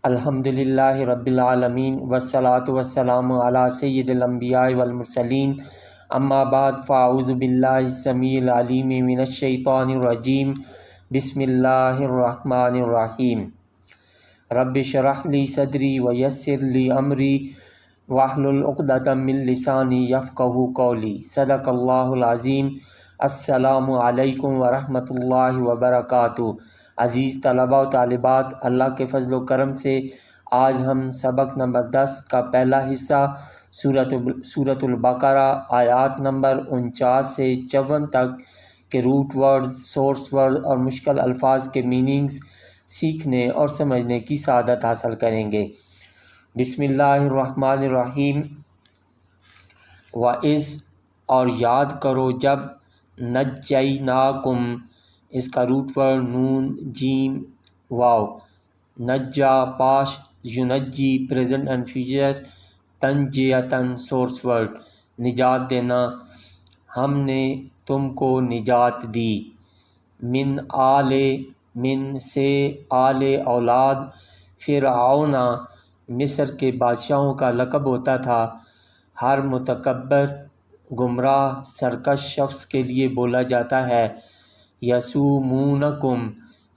الحمدللہ رب العالمین والصلاة والسلام علی سید الانبیاء والمرسلین اما بعد فاعوذ باللہ السمیع العلیم من الشیطان الرجیم بسم اللہ الرحمن الرحیم رب اشرح لی صدری ویسر لی امری واحلل عقدۃ من لسانی یفقہوا قولی صدق اللہ العظیم۔ السلام علیکم ورحمۃ اللہ وبرکاتہ۔ عزیز طلباء و طالبات، اللہ کے فضل و کرم سے آج ہم سبق نمبر 10 کا پہلا حصہ سورۃ البقرہ آیات نمبر 49 سے 54 تک کے روٹ ورڈز، سورس ورڈ اور مشکل الفاظ کے میننگز سیکھنے اور سمجھنے کی سعادت حاصل کریں گے۔ بسم اللہ الرحمن الرحیم۔ وَإِذْ اور یاد کرو جب، نجیناکم اس کا روٹ ورڈ نون جیم واو، نجا پاش، ینجی پریزنٹ اینڈ فیوچر، تنجیتن سورس ورڈ نجات دینا، ہم نے تم کو نجات دی، من سے آل اولاد، فرعون مصر کے بادشاہوں کا لقب ہوتا تھا، ہر متکبر گمراہ سرکش شخص کے لیے بولا جاتا ہے۔ یسومونکم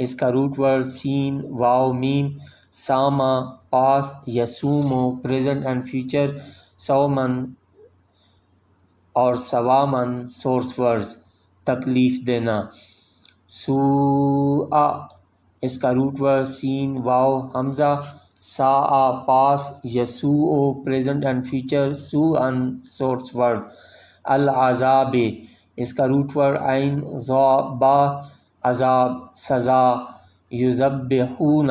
اس کا روٹ ورڈ سین واو میم، ساما پاس، یسومو پریزنٹ اینڈ فیوچر، سومن اور سوامن سورس ورڈز تکلیف دینا۔ سوء اس کا روٹ ورڈ سین واو حمزہ، ساء پاس، یسوء پریزنٹ اینڈ فیوچر، سوءن سورس ورڈ۔ العذاب اس کا روٹ ورڈ عین ضا با، عذاب سزا۔ یذبحون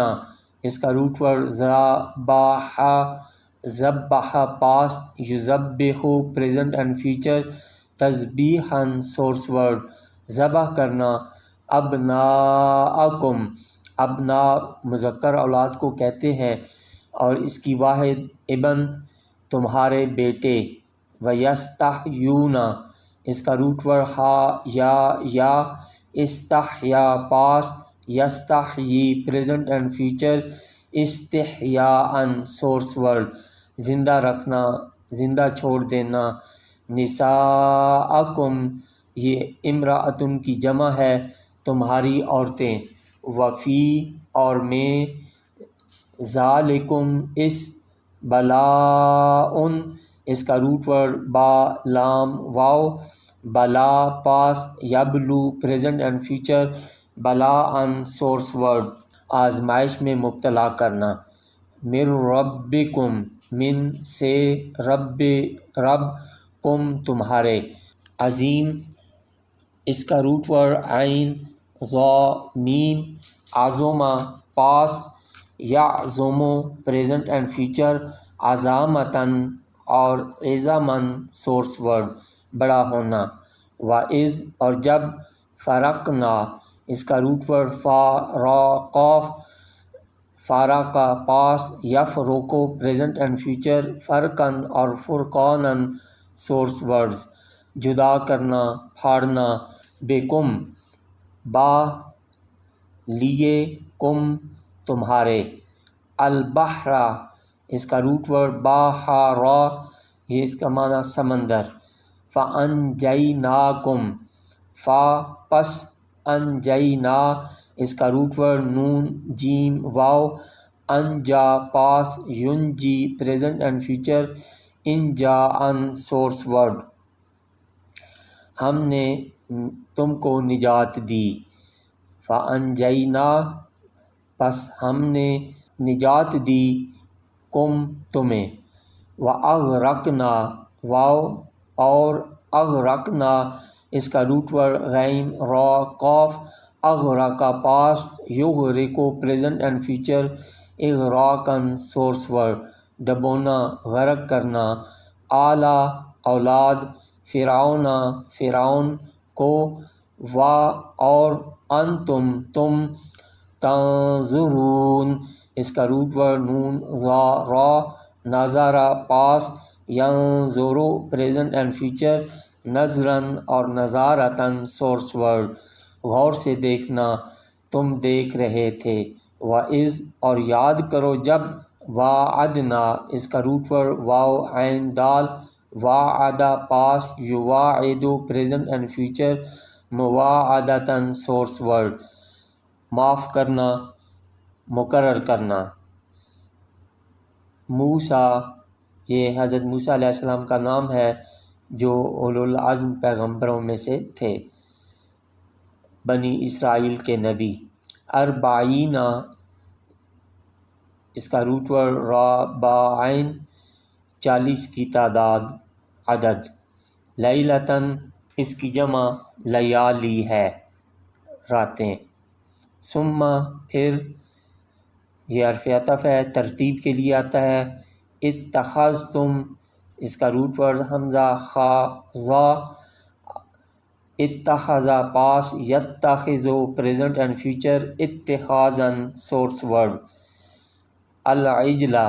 اس کا روٹ ورڈ ذبح، ذبح پاس، یذبح پریزنٹ اینڈ فیوچر، تذبیحاً سورس ورڈ ذبح کرنا۔ ابناءکم ابنا مذکر اولاد کو کہتے ہیں اور اس کی واحد ابن تمہارے بیٹے۔ ویستحیون اس کا روٹ ورڈ ہا یا استحیا پاس، یستحیی پریزنٹ اینڈ فیوچر، استحیاء سورس ورڈ زندہ رکھنا، زندہ چھوڑ دینا۔ نساءکم یہ امرأتن کی جمع ہے، تمہاری عورتیں۔ وفی اور میں، ذالکم اس، بلاء اس کا روٹ ورڈ با لام واو، بلا پاس، یبلو پریزنٹ اینڈ فیوچر، بلاء سورس ورڈ آزمائش میں مبتلا کرنا۔ من ربکم من سے، رب کم تمہارے۔ عظیم اس کا روٹ ورڈ عین ضا میم، عظمہ پاس، یعظمو پریزنٹ اینڈ فیوچر، عظامتاً اور عظماً سورس ورڈ بڑا ہونا۔ وَإِذْ اور جب، فرقنا اس کا روٹ ورڈ فا را قاف، فارقہ پاس، یفرقو پریزنٹ اینڈ فیوچر، فرقاً اور فرقاناً سورس ورڈز جدا کرنا، پھاڑنا۔ بکم با لیے، کم تمہارے۔ البحر اس کا روٹ ورڈ باحرا، یہ اس کا معنی سمندر۔ فانجیناکم فا پس، انجینا اس کا روٹ ورڈ نون جیم واو، انجا پاس، ینجی پریزنٹ اینڈ فیوچر، انجاء سورس ورڈ ہم نے تم کو نجات دی۔ فانجینا پس ہم نے نجات دی، کم تمہیں۔ واغرقنا واو اور اغرقنا اس کا روٹ ورڈ غین را قاف، اغرقا پاس، یغرقو پریزنٹ اینڈ فیوچر، اغراقاً سورس ورڈ ڈبونا، غرق کرنا۔ آلا اولاد، فرعون فرعون کو، وا اور، انتم تم، تنظرون اس کا روٹ ورڈ نون ظا را، نظرا پاس، ینظرو پریزنٹ اینڈ فیوچر، نظراً اور نظارتاً سورس ورڈ غور سے دیکھنا، تم دیکھ رہے تھے۔ وَإِذْ اور یاد کرو جب وعدنا اس کا روٹ ورڈ واو عین دال وعدہ پاس یواعدو پریزنٹ اینڈ فیوچر مواعدتاً سورس ورڈ معاف کرنا مقرر کرنا موسیٰ یہ حضرت موسیٰ علیہ السلام کا نام ہے جو اولو العزم پیغمبروں میں سے تھے بنی اسرائیل کے نبی اربعینہ اس کا روٹ ورڈ رابعین 40 کی تعداد عدد لیلتاً اس کی جمع لیالی ہے راتیں ثم پھر یہ حرف عطف ہے ترتیب کے لیے آتا ہے اتخذتم اس کا روٹ ورڈ حمزہ خا ظا اتخذا پاس یتخذو پریزنٹ اینڈ فیوچر اتخاذن سورس ورڈ العجلہ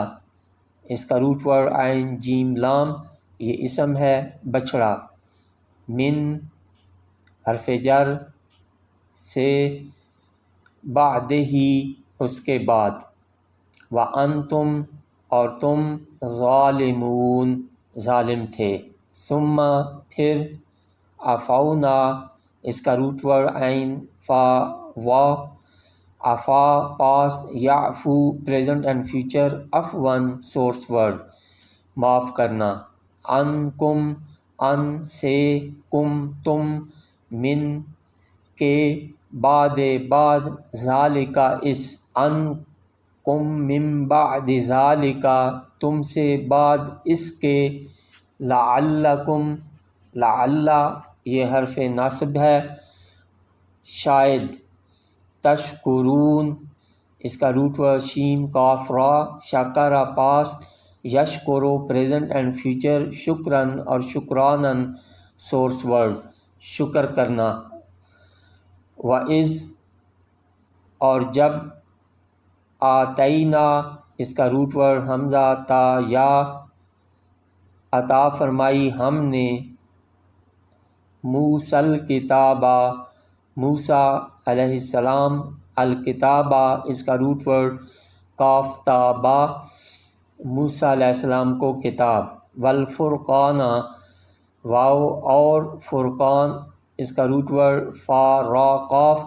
اس کا روٹ ورڈ عین جیم لام یہ اسم ہے بچڑا من حرف جر سے بعد ہی اس کے بعد وانتم اور تم ظالمون ظالم تھے ثم پھر عفونا اس کا روٹ ورڈ عین فا وا عفا پاس یعفو پریزنٹ اینڈ فیوچر عفون سورس ورڈ معاف کرنا عنکم ان سے کم تم من کے بعد ذالکا اس ان کم من بعد ذالکا تم سے بعد اس کے لعلکم لعل یہ حرف نصب ہے شاید تشکرون اس کا روٹ ورڈ شین کاف را شکر پاس یشکرو پریزنٹ اینڈ فیوچر شکرن اور شکرانن سورس ورڈ شکر کرنا وَإِذْ اور جب آتینا اس کا روٹ ورڈ حمزہ تا یا عطا فرمائی ہم نے موسیٰ کتابہ موسیٰ علیہ السلام الکتابہ اس کا روٹ ورڈ کاف تا با موسیٰ علیہ السلام کو کتاب والفرقان واو اور فرقان اس کا روٹ ورڈ فا را قاف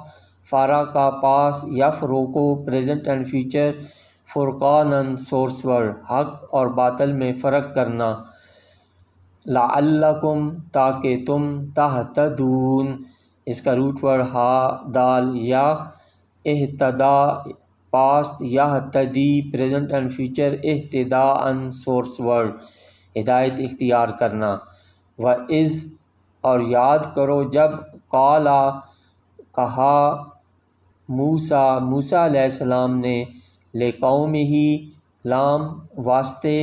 فارا کا پاس یفروقو پریزنٹ اینڈ فیوچر فرقانن سورس ورڈ حق اور باطل میں فرق کرنا لعلکم تاکہ تم تہتدون اس کا روٹ ورڈ ہا دال یا اہتدا پاسٹ یہتدی پریزنٹ اینڈ فیوچر اہتداءً سورس ورڈ ہدایت اختیار کرنا وَإِذْ اور یاد کرو جب قالا کہا موسیٰ علیہ السلام نے لقوم ہی لام واسطے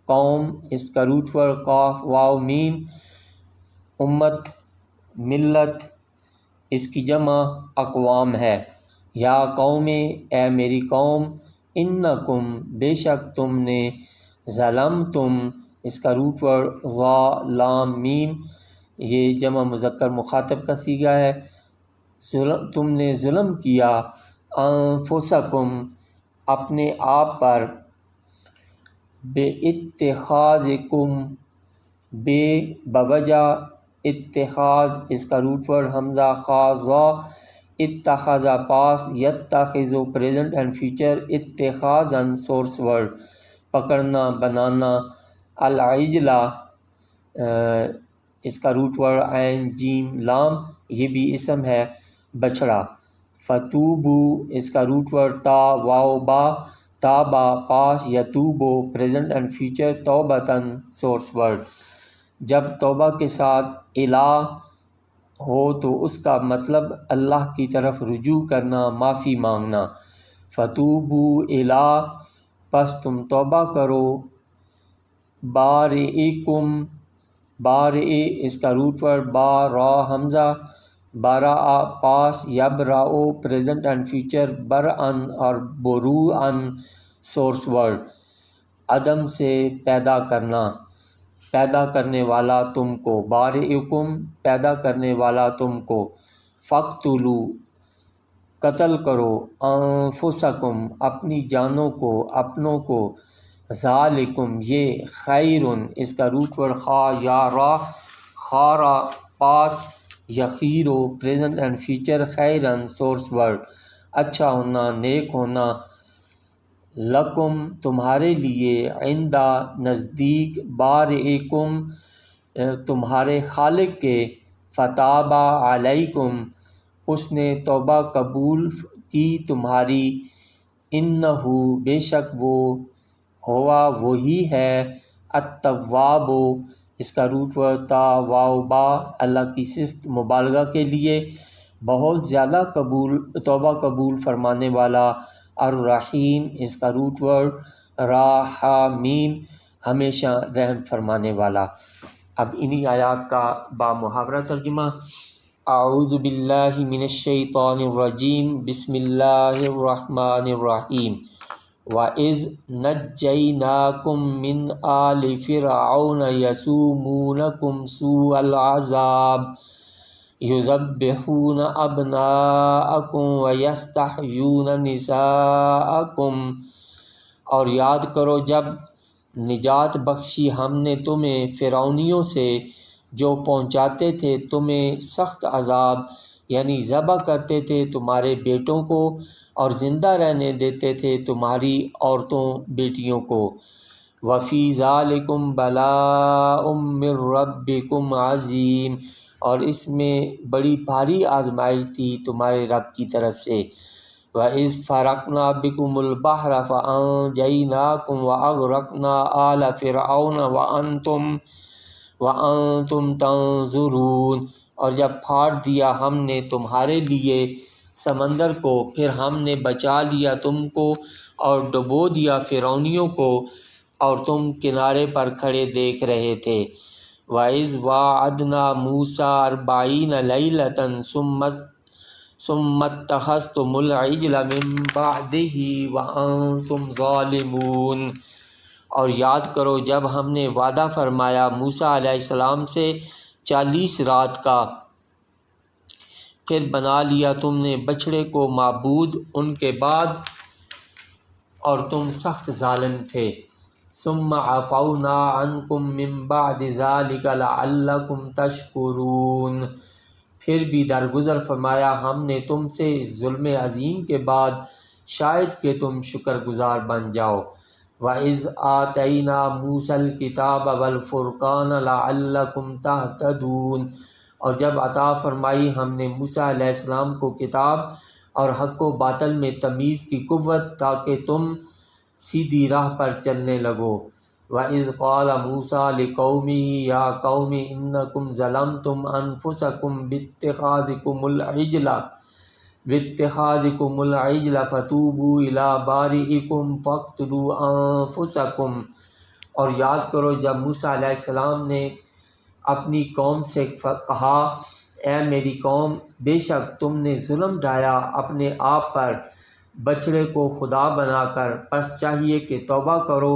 قوم اس کا روٹ ورڈ قاف واو میم امت ملت اس کی جمع اقوام ہے یا قوم اے میری قوم انکم بے شک تم نے ظلمتم اس کا روٹ ورڈ ظا لام میم یہ جمع مذکر مخاطب کا صیغہ ہے تم نے ظلم کیا انفسکم اپنے آپ پر بے اتخاذکم بے بوجہ اتخاذ اس کا روٹ ورڈ حمزہ خاضا اتخاذ پاس یتخذو پریزنٹ اینڈ فیوچر اتخاذن سورس ورڈ پکڑنا بنانا العجلہ اس کا روٹ ورڈ عین جیم لام یہ بھی اسم ہے بچڑا فتوبو اس کا روٹ ورڈ تا واو با تابا پاس یتوبو پریزنٹ اینڈ فیوچر توبتاً سورس ورڈ جب توبہ کے ساتھ الہ ہو تو اس کا مطلب اللہ کی طرف رجوع کرنا معافی مانگنا فتوبو الہ پس تم توبہ کرو بارئکم بارئ اس کا روٹ ورڈ با را حمزہ بارا پاس یبرأو پریزنٹ اینڈ فیوچر برأن اور بروءن سورس ورڈ عدم سے پیدا کرنا پیدا کرنے والا تم کو بارئکم پیدا کرنے والا تم کو فقتلو قتل کرو انفسکم اپنی جانوں کو، اپنوں کو، ذالکم یہ، خیرن اس کا روٹ ورڈ خا یا را، خارا پاس، یخیرو پریزنٹ اینڈ فیوچر، خیرن سورس ورڈ اچھا ہونا، نیک ہونا، لکم تمہارے لیے، عندہ نزدیک، بارئکم تمہارے خالق کے، فتابہ علیکم اس نے توبہ قبول کی تمہاری، انہو بے شک وہ، ہوا وہی ہے، التواب اس کا روٹ ورڈ تا واو با اللہ کی صفت مبالغہ کے لیے، بہت زیادہ توبہ قبول فرمانے والا، الرحیم اس کا روٹ ورڈ راحمیم ہمیشہ رحم فرمانے والا۔ اب انہی آیات کا با محاورہ ترجمہ۔ اعوذ باللہ من الشیطان الرجیم، بسم اللہ الرحمن الرحیم۔ وَإِذْ نَجَّيْنَاكُم مِّنْ آلِ فِرْعَوْنَ يَسُومُونَكُمْ سُوءَ الْعَذَابِ يُذَبِّحُونَ أَبْنَاءَكُمْ وَيَسْتَحْيُونَ نِسَاءَكُمْ، اور یاد کرو جب نجات بخشی ہم نے تمہیں فرعونیوں سے، جو پہنچاتے تھے تمہیں سخت عذاب، یعنی ذبح کرتے تھے تمہارے بیٹوں کو اور زندہ رہنے دیتے تھے تمہاری عورتوں بیٹیوں کو۔ وَفِي ذَلِكُمْ بَلَاءٌ مِّن رَبِّكُمْ عَظِيمٌ، اور اس میں بڑی بھاری آزمائش تھی تمہارے رب کی طرف سے۔ وَإِذْ فَرَقْنَا بِكُمُ الْبَحْرَ فَأَنجَيْنَاكُمْ وَأَغْرَقْنَا آلَ فِرْعَوْنَ وَأَنْتُمْ تَنظُرُونَ، اور جب پھاڑ دیا ہم نے تمہارے لیے سمندر کو، پھر ہم نے بچا لیا تم کو اور ڈبو دیا فرعونیوں کو، اور تم کنارے پر کھڑے دیکھ رہے تھے۔ وَإِذْ وَاعَدْنَا مُوسَىٰ 40 لَيْلَةً ثُمَّ اتَّخَذْتُمُ الْعِجْلَ مِن بَعْدِهِ وَأَنْتُمْ ظَالِمُونَ، اور یاد کرو جب ہم نے وعدہ فرمایا موسیٰ علیہ السلام سے 40 رات کا، پھر بنا لیا تم نے بچڑے کو معبود ان کے بعد، اور تم سخت ظالم تھے۔ ثم عفونا عنکم من بعد ذلک لعلکم تشکرون، پھر بھی درگزر فرمایا ہم نے تم سے اس ظلم عظیم کے بعد شاید کہ تم شکر گزار بن جاؤ۔ وَإِذْ آتَيْنَا مُوسَى الْكِتَابَ وَالْفُرْقَانَ لَعَلَّكُمْ تَهْتَدُونَ، اور جب عطا فرمائی ہم نے موسیٰ علیہ السلام کو کتاب اور حق و باطل میں تمیز کی قوت تاکہ تم سیدھی راہ پر چلنے لگو۔ وَإِذْ قَالَ مُوسَىٰ لِقَوْمِهِ يَا قَوْمِ إِنَّكُمْ ظَلَمْتُمْ أَنفُسَكُمْ بِاتِّخَاذِكُمُ الْعِجْلَ فَتُوبُوا إِلَىٰ بَارِئِكُمْ فَاقْتُلُوا أَنفُسَكُمْ، اور یاد کرو جب موسیٰ علیہ السلام نے اپنی قوم سے کہا، اے میری قوم، بے شک تم نے ظلم ڈھایا اپنے آپ پر بچڑے کو خدا بنا کر، پس چاہیے کہ توبہ کرو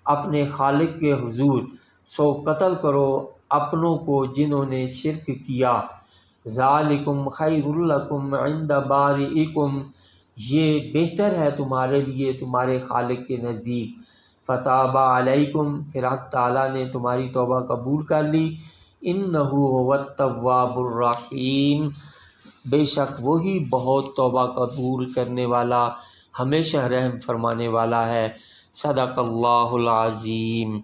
اپنے خالق کے حضور، سو قتل کرو اپنوں کو جنہوں نے شرک کیا۔ ذالکم خیر لکم عند بارئکم، یہ بہتر ہے تمہارے لیے تمہارے خالق کے نزدیک۔ فتاب علیکم، پھر حق تعالیٰ نے تمہاری توبہ قبول کر لی۔ انہ هو التواب الرحیم، بے شک وہی بہت توبہ قبول کرنے والا، ہمیشہ رحم فرمانے والا ہے۔ صدق اللہ العظیم۔